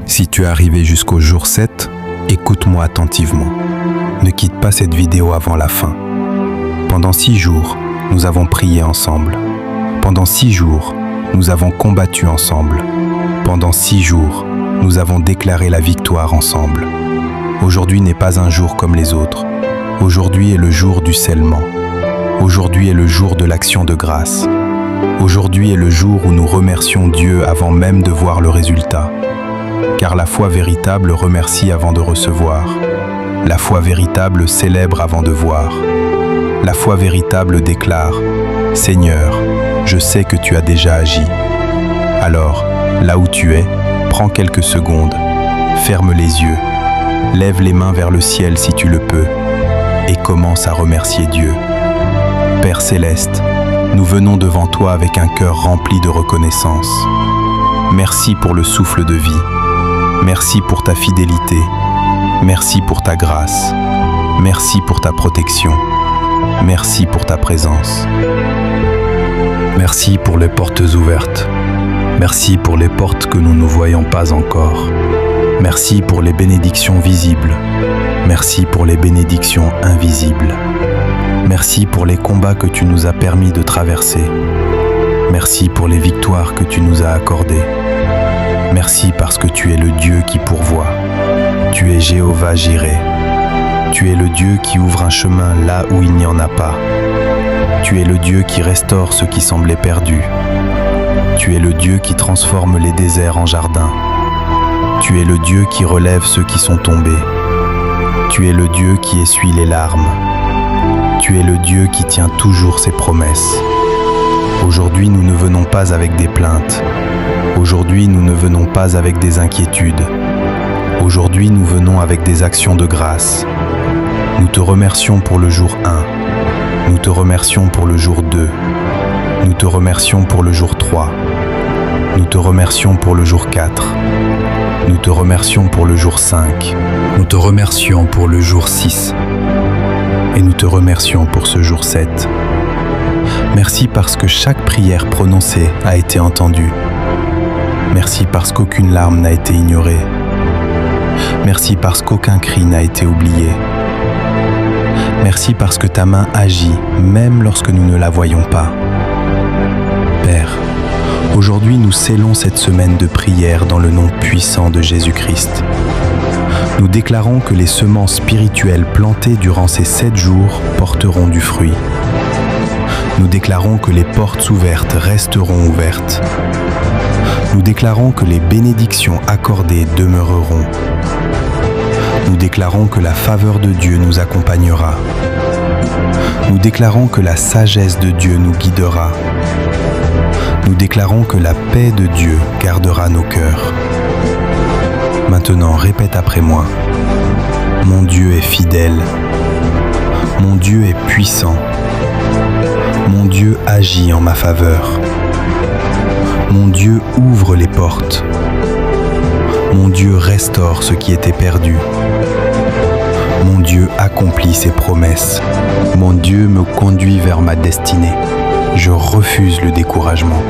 Si tu es arrivé jusqu'au jour 7, écoute-moi attentivement. Ne quitte pas cette vidéo avant la fin. Pendant 6 jours, nous avons prié ensemble. Pendant 6 jours, nous avons combattu ensemble. Pendant 6 jours, nous avons déclaré la victoire ensemble. Aujourd'hui n'est pas un jour comme les autres. Aujourd'hui est le jour du scellement. Aujourd'hui est le jour de l'action de grâce. Aujourd'hui est le jour où nous remercions Dieu avant même de voir le résultat. Car la foi véritable remercie avant de recevoir. La foi véritable célèbre avant de voir. La foi véritable déclare « Seigneur, je sais que tu as déjà agi. » Alors, là où tu es, prends quelques secondes, ferme les yeux, lève les mains vers le ciel si tu le peux, et commence à remercier Dieu. Père céleste, nous venons devant toi avec un cœur rempli de reconnaissance. Merci pour le souffle de vie. Merci pour ta fidélité. Merci pour ta grâce. Merci pour ta protection. Merci pour ta présence. Merci pour les portes ouvertes. Merci pour les portes que nous ne voyons pas encore. Merci pour les bénédictions visibles. Merci pour les bénédictions invisibles. Merci pour les combats que tu nous as permis de traverser. Merci pour les victoires que tu nous as accordées. Merci parce que tu es le Dieu qui pourvoit. Tu es Jéhovah Jireh. Tu es le Dieu qui ouvre un chemin là où il n'y en a pas. Tu es le Dieu qui restaure ce qui semblait perdu. Tu es le Dieu qui transforme les déserts en jardins. Tu es le Dieu qui relève ceux qui sont tombés. Tu es le Dieu qui essuie les larmes. Tu es le Dieu qui tient toujours ses promesses. Aujourd'hui, nous ne venons pas avec des plaintes. Aujourd'hui, nous ne venons pas avec des inquiétudes. Aujourd'hui, nous venons avec des actions de grâce. Nous te remercions pour le jour 1. Nous te remercions pour le jour 2. Nous te remercions pour le jour 3. Nous te remercions pour le jour 4. Nous te remercions pour le jour 5. Nous te remercions pour le jour 6. Et nous te remercions pour ce jour 7. Merci parce que chaque prière prononcée a été entendue. Merci parce qu'aucune larme n'a été ignorée. Merci parce qu'aucun cri n'a été oublié. Merci parce que ta main agit même lorsque nous ne la voyons pas. Père, aujourd'hui nous scellons cette semaine de prière dans le nom puissant de Jésus-Christ. Nous déclarons que les semences spirituelles plantées durant ces 7 jours porteront du fruit. Nous déclarons que les portes ouvertes resteront ouvertes. Nous déclarons que les bénédictions accordées demeureront. Nous déclarons que la faveur de Dieu nous accompagnera. Nous déclarons que la sagesse de Dieu nous guidera. Nous déclarons que la paix de Dieu gardera nos cœurs. Maintenant, répète après moi. Mon Dieu est fidèle. Mon Dieu est puissant. Mon Dieu agit en ma faveur. Mon Dieu ouvre les portes. Mon Dieu restaure ce qui était perdu. Mon Dieu accomplit ses promesses. Mon Dieu me conduit vers ma destinée. Je refuse le découragement.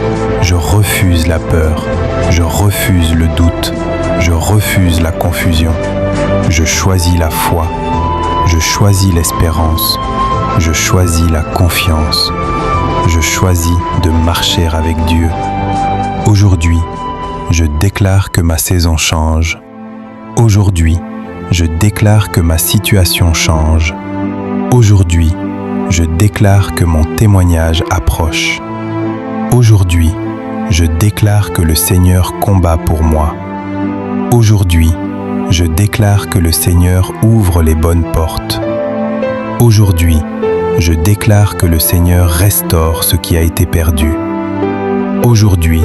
Je refuse la peur. Je refuse le doute. Je refuse la confusion. Je choisis la foi. Je choisis l'espérance. Je choisis la confiance. Je choisis de marcher avec Dieu. Aujourd'hui, je déclare que ma saison change. Aujourd'hui, je déclare que ma situation change. Aujourd'hui, je déclare que mon témoignage approche. Aujourd'hui, je déclare que le Seigneur combat pour moi. Aujourd'hui, je déclare que le Seigneur ouvre les bonnes portes. Aujourd'hui, je déclare que le Seigneur restaure ce qui a été perdu. Aujourd'hui,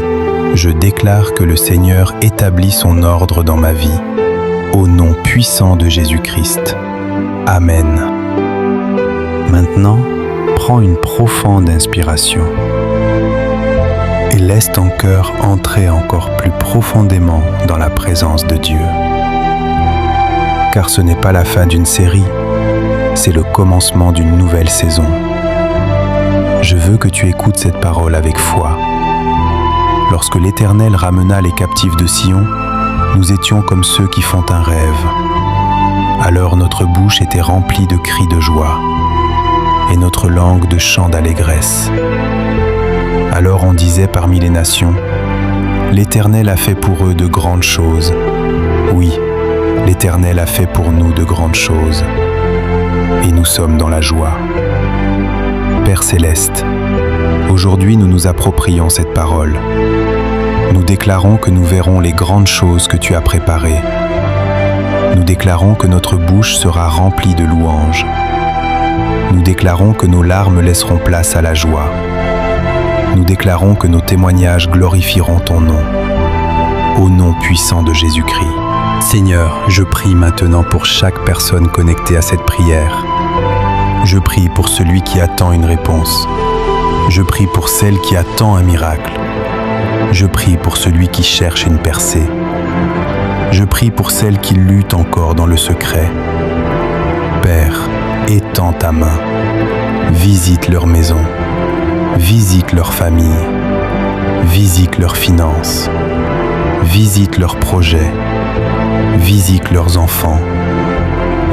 je déclare que le Seigneur établit son ordre dans ma vie. Au nom puissant de Jésus-Christ. Amen. Maintenant, prends une profonde inspiration et laisse ton cœur entrer encore plus profondément dans la présence de Dieu. Car ce n'est pas la fin d'une série, c'est le commencement d'une nouvelle saison. Je veux que tu écoutes cette parole avec foi. Lorsque l'Éternel ramena les captifs de Sion, Nous étions comme ceux qui font un rêve. Alors notre bouche était remplie de cris de joie et notre langue de chants d'allégresse. Alors on disait parmi les nations, l'Éternel a fait pour eux de grandes choses. Oui, l'Éternel a fait pour nous de grandes choses. Et nous sommes dans la joie. Père céleste, aujourd'hui nous nous approprions cette parole. Nous déclarons que nous verrons les grandes choses que tu as préparées. Nous déclarons que notre bouche sera remplie de louanges. Nous déclarons que nos larmes laisseront place à la joie. Nous déclarons que nos témoignages glorifieront ton nom. Au nom puissant de Jésus-Christ. Seigneur, je prie maintenant pour chaque personne connectée à cette prière. Je prie pour celui qui attend une réponse. Je prie pour celle qui attend un miracle. Je prie pour celui qui cherche une percée. Je prie pour celle qui lutte encore dans le secret. Père, étends ta main. Visite leur maison. Visite leur famille. Visite leurs finances. Visite leurs projets. Visite leurs enfants.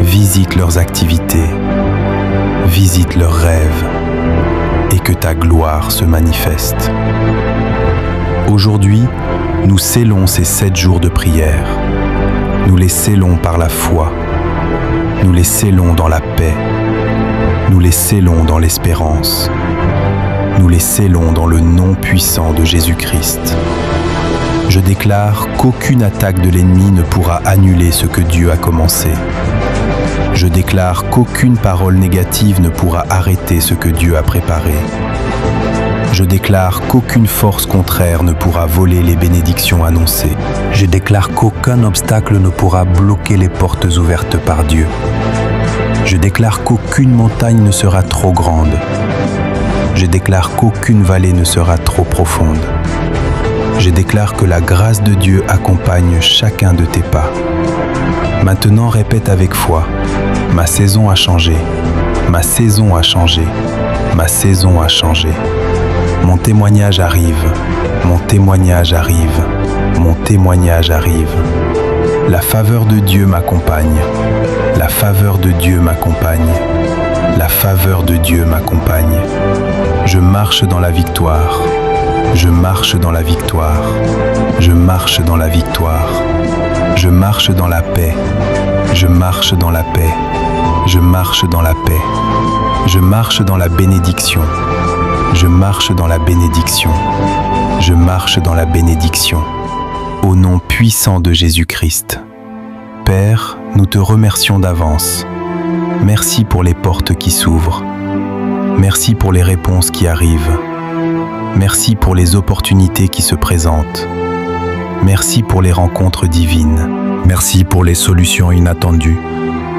Visite leurs activités. Visite leurs rêves. Et que ta gloire se manifeste. Aujourd'hui, nous scellons ces 7 jours de prière. Nous les scellons par la foi. Nous les scellons dans la paix. Nous les scellons dans l'espérance. Nous les scellons dans le nom puissant de Jésus-Christ. Je déclare qu'aucune attaque de l'ennemi ne pourra annuler ce que Dieu a commencé. Je déclare qu'aucune parole négative ne pourra arrêter ce que Dieu a préparé. Je déclare qu'aucune force contraire ne pourra voler les bénédictions annoncées. Je déclare qu'aucun obstacle ne pourra bloquer les portes ouvertes par Dieu. Je déclare qu'aucune montagne ne sera trop grande. Je déclare qu'aucune vallée ne sera trop profonde. Je déclare que la grâce de Dieu accompagne chacun de tes pas. Maintenant, répète avec foi. Ma saison a changé. Ma saison a changé. Ma saison a changé. Mon témoignage arrive. Mon témoignage arrive. Mon témoignage arrive. La faveur de Dieu m'accompagne. La faveur de Dieu m'accompagne. La faveur de Dieu m'accompagne. Je marche dans la victoire. Je marche dans la victoire. Je marche dans la victoire. Je marche dans la paix. Je marche dans la paix. Je marche dans la paix. Je marche dans la bénédiction. Je marche dans la bénédiction. Je marche dans la bénédiction. Au nom puissant de Jésus-Christ. Père, nous te remercions d'avance. Merci pour les portes qui s'ouvrent. Merci pour les réponses qui arrivent. Merci pour les opportunités qui se présentent. Merci pour les rencontres divines. Merci pour les solutions inattendues.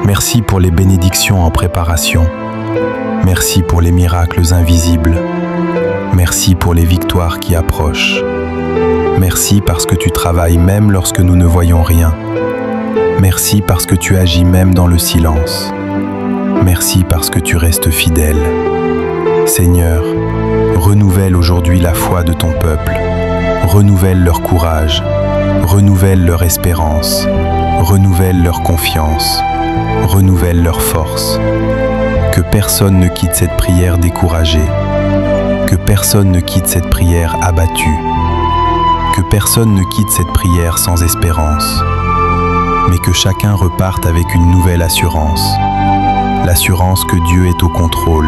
Merci pour les bénédictions en préparation. Merci pour les miracles invisibles. Merci pour les victoires qui approchent. Merci parce que tu travailles même lorsque nous ne voyons rien. Merci parce que tu agis même dans le silence. Merci parce que tu restes fidèle. Seigneur, renouvelle aujourd'hui la foi de ton peuple. Renouvelle leur courage. Renouvelle leur espérance. Renouvelle leur confiance. Renouvelle leur force. Que personne ne quitte cette prière découragée. Que personne ne quitte cette prière abattue. Que personne ne quitte cette prière sans espérance. Mais que chacun reparte avec une nouvelle assurance. L'assurance que Dieu est au contrôle.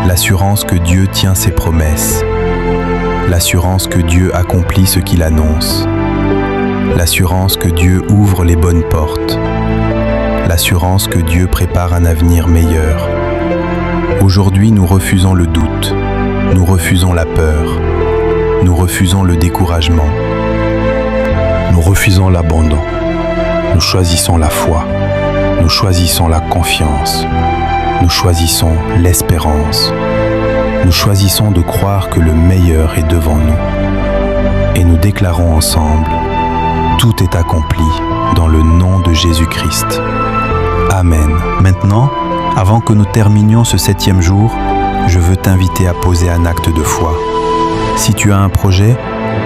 L'assurance que Dieu tient ses promesses. L'assurance que Dieu accomplit ce qu'il annonce. L'assurance que Dieu ouvre les bonnes portes. L'assurance que Dieu prépare un avenir meilleur. Aujourd'hui, nous refusons le doute. Nous refusons la peur. Nous refusons le découragement. Nous refusons l'abandon. Nous choisissons la foi. Nous choisissons la confiance. Nous choisissons l'espérance. Nous choisissons de croire que le meilleur est devant nous. Et nous déclarons ensemble, tout est accompli dans le nom de Jésus-Christ. Amen. Maintenant, avant que nous terminions ce 7e jour, je veux t'inviter à poser un acte de foi. Si tu as un projet,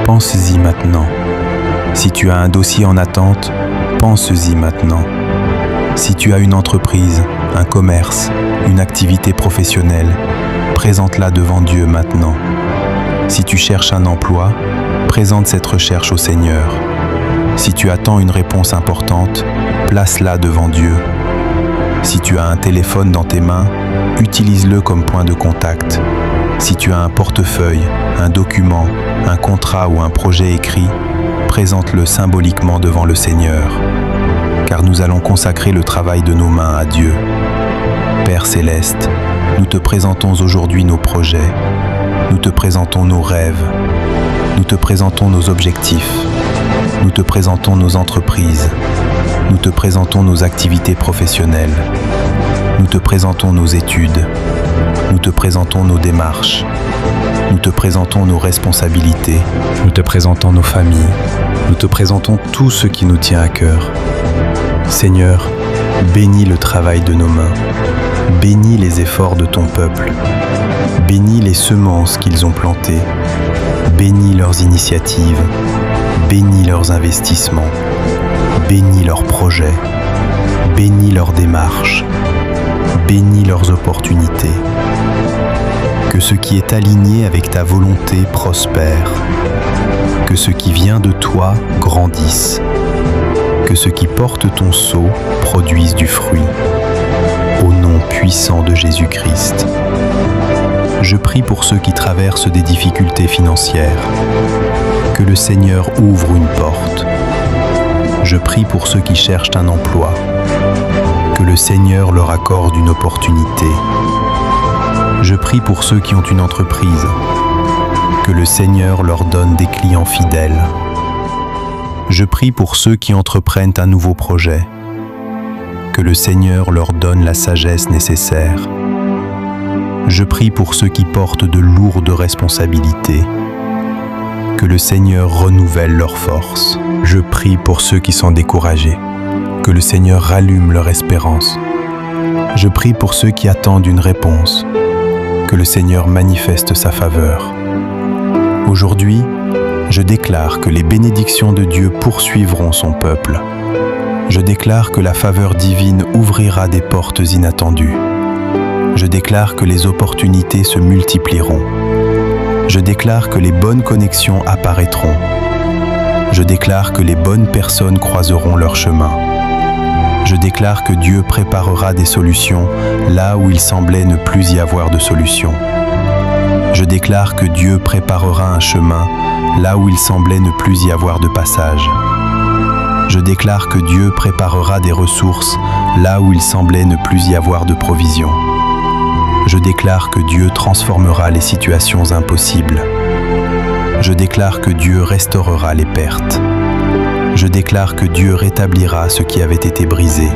pense-y maintenant. Si tu as un dossier en attente, pense-y maintenant. Si tu as une entreprise, un commerce, une activité professionnelle, présente-la devant Dieu maintenant. Si tu cherches un emploi, présente cette recherche au Seigneur. Si tu attends une réponse importante, place-la devant Dieu. Si tu as un téléphone dans tes mains, utilise-le comme point de contact. Si tu as un portefeuille, un document, un contrat ou un projet écrit, présente-le symboliquement devant le Seigneur, car nous allons consacrer le travail de nos mains à Dieu. Père Céleste, nous te présentons aujourd'hui nos projets, nous te présentons nos rêves, nous te présentons nos objectifs, nous te présentons nos entreprises, nous te présentons nos activités professionnelles, nous te présentons nos études, nous te présentons nos démarches, nous te présentons nos responsabilités, nous te présentons nos familles, nous te présentons tout ce qui nous tient à cœur. Seigneur, bénis le travail de nos mains, bénis les efforts de ton peuple, bénis les semences qu'ils ont plantées, bénis leurs initiatives, bénis leurs investissements, bénis leurs projets, bénis leurs démarches, bénis leurs opportunités. Que ce qui est aligné avec ta volonté prospère, que ce qui vient de toi grandisse, que ce qui porte ton sceau produise du fruit. Au nom puissant de Jésus-Christ. Je prie pour ceux qui traversent des difficultés financières, que le Seigneur ouvre une porte. Je prie pour ceux qui cherchent un emploi, que le Seigneur leur accorde une opportunité. Je prie pour ceux qui ont une entreprise, que le Seigneur leur donne des clients fidèles. Je prie pour ceux qui entreprennent un nouveau projet, que le Seigneur leur donne la sagesse nécessaire. Je prie pour ceux qui portent de lourdes responsabilités, que le Seigneur renouvelle leurs forces. Je prie pour ceux qui sont découragés, que le Seigneur rallume leur espérance. Je prie pour ceux qui attendent une réponse, que le Seigneur manifeste sa faveur. Aujourd'hui, je déclare que les bénédictions de Dieu poursuivront son peuple. Je déclare que la faveur divine ouvrira des portes inattendues. Je déclare que les opportunités se multiplieront. Je déclare que les bonnes connexions apparaîtront. Je déclare que les bonnes personnes croiseront leur chemin. Je déclare que Dieu préparera des solutions là où il semblait ne plus y avoir de solution. Je déclare que Dieu préparera un chemin là où il semblait ne plus y avoir de passage. Je déclare que Dieu préparera des ressources là où il semblait ne plus y avoir de provision. Je déclare que Dieu transformera les situations impossibles. Je déclare que Dieu restaurera les pertes. Je déclare que Dieu rétablira ce qui avait été brisé.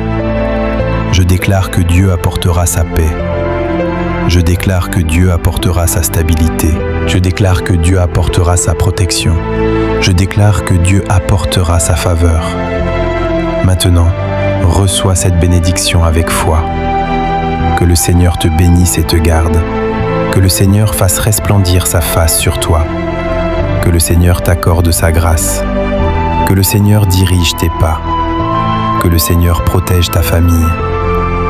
Je déclare que Dieu apportera sa paix. Je déclare que Dieu apportera sa stabilité. Je déclare que Dieu apportera sa protection. Je déclare que Dieu apportera sa faveur. Maintenant, reçois cette bénédiction avec foi. Que le Seigneur te bénisse et te garde. Que le Seigneur fasse resplendir sa face sur toi. Que le Seigneur t'accorde sa grâce. Que le Seigneur dirige tes pas. Que le Seigneur protège ta famille.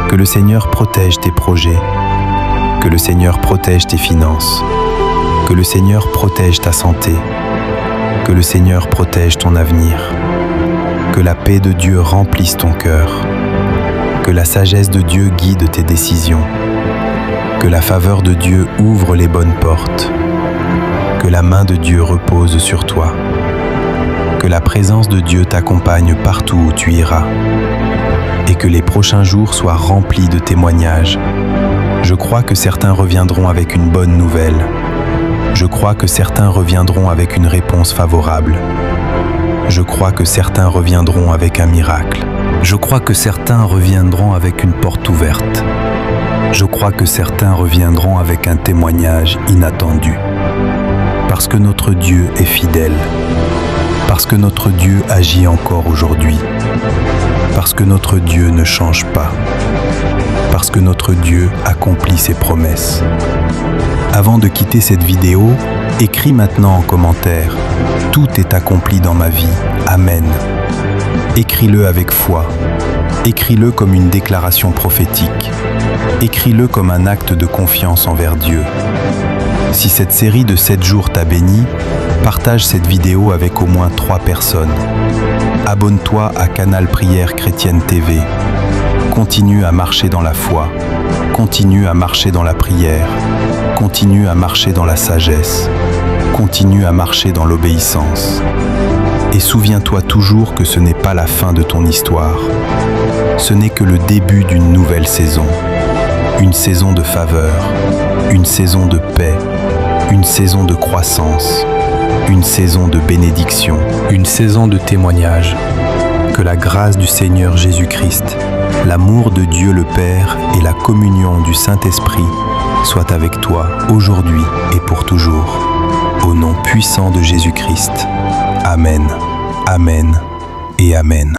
Que le Seigneur protège tes projets. Que le Seigneur protège tes finances. Que le Seigneur protège ta santé. Que le Seigneur protège ton avenir. Que la paix de Dieu remplisse ton cœur. Que la sagesse de Dieu guide tes décisions. Que la faveur de Dieu ouvre les bonnes portes. Que la main de Dieu repose sur toi. Que la présence de Dieu t'accompagne partout où tu iras. Et que les prochains jours soient remplis de témoignages. Je crois que certains reviendront avec une bonne nouvelle. Je crois que certains reviendront avec une réponse favorable. Je crois que certains reviendront avec un miracle. Je crois que certains reviendront avec une porte ouverte. Je crois que certains reviendront avec un témoignage inattendu. Parce que notre Dieu est fidèle. Parce que notre Dieu agit encore aujourd'hui. Parce que notre Dieu ne change pas. Parce que notre Dieu accomplit ses promesses. Avant de quitter cette vidéo, écris maintenant en commentaire Tout est accompli dans ma vie. Amen. Écris-le avec foi. Écris-le comme une déclaration prophétique. Écris-le comme un acte de confiance envers Dieu. Si cette série de 7 jours t'a béni, partage cette vidéo avec au moins 3 personnes. Abonne-toi à Canal Prière Chrétienne TV. Continue à marcher dans la foi. Continue à marcher dans la prière. Continue à marcher dans la sagesse. Continue à marcher dans l'obéissance. Et souviens-toi toujours que ce n'est pas la fin de ton histoire. Ce n'est que le début d'une nouvelle saison. Une saison de faveur, une saison de paix, une saison de croissance, une saison de bénédiction, une saison de témoignage. Que la grâce du Seigneur Jésus-Christ, l'amour de Dieu le Père et la communion du Saint-Esprit soient avec toi aujourd'hui et pour toujours. Au nom puissant de Jésus-Christ. Amen, Amen et Amen.